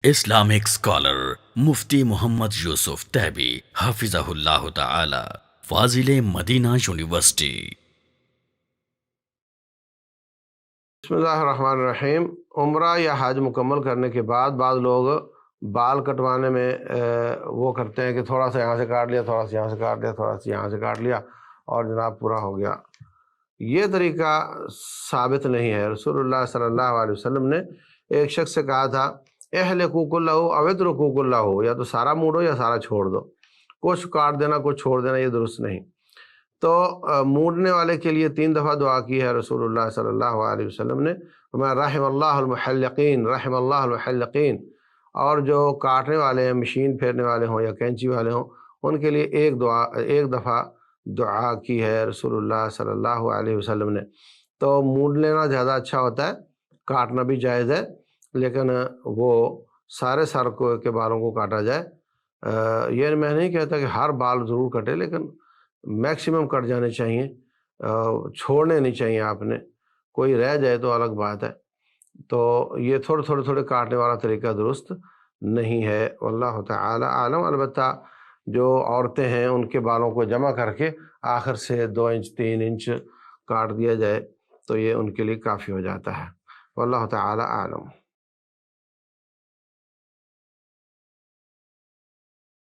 Islamic scholar مفتی محمد یوسف تیبی حفظہ اللہ تعالی، فاضل Medina university. بسم اللہ الرحمن الرحیم۔ عمرہ یا حج مکمل کرنے کے بعد بعض لوگ بال کٹوانے میں وہ کرتے ہیں کہ تھوڑا سا یہاں سے کاٹ لیا، تھوڑا سا یہاں سے کاٹ لیا، تھوڑا سا یہاں سے کاٹ لیا اور جناب پورا ہو گیا۔ یہ طریقہ ثابت نہیں ہے۔ رسول اللہ صلی اللہ علیہ وسلم نے ایک شخص سے کہا تھا احلقوا کلہ او اترکوا کلہ، یا تو سارا موڑو یا سارا چھوڑ دو، کچھ کاٹ دینا کچھ چھوڑ دینا یہ درست نہیں۔ تو موڑنے والے کے لیے 3 دفعہ دعا کی ہے رسول اللہ صلی اللہ علیہ وسلم نے، رحم اللہ المحلقین، رحم اللہ المحلقین۔ اور جو کاٹنے والے ہیں، مشین پھیرنے والے ہوں یا کینچی والے ہوں، ان کے لیے ایک دفعہ دعا کی ہے رسول اللہ صلی اللہ علیہ وسلم نے۔ تو موڑ لینا زیادہ اچھا ہوتا ہے، کاٹنا بھی جائز ہے، لیکن وہ سارے سر کے بالوں کو کاٹا جائے۔ یہ میں نہیں کہتا کہ ہر بال ضرور کٹے، لیکن میکسیمم کٹ جانے چاہیے، چھوڑنے نہیں چاہیے۔ آپ نے کوئی رہ جائے تو الگ بات ہے۔ تو یہ تھوڑے کاٹنے والا طریقہ درست نہیں ہے، واللہ تعالی عالم۔ البتہ جو عورتیں ہیں ان کے بالوں کو جمع کر کے آخر سے 2 انچ 3 انچ کاٹ دیا جائے تو یہ ان کے لیے کافی ہو جاتا ہے، واللہ تعالی عالم۔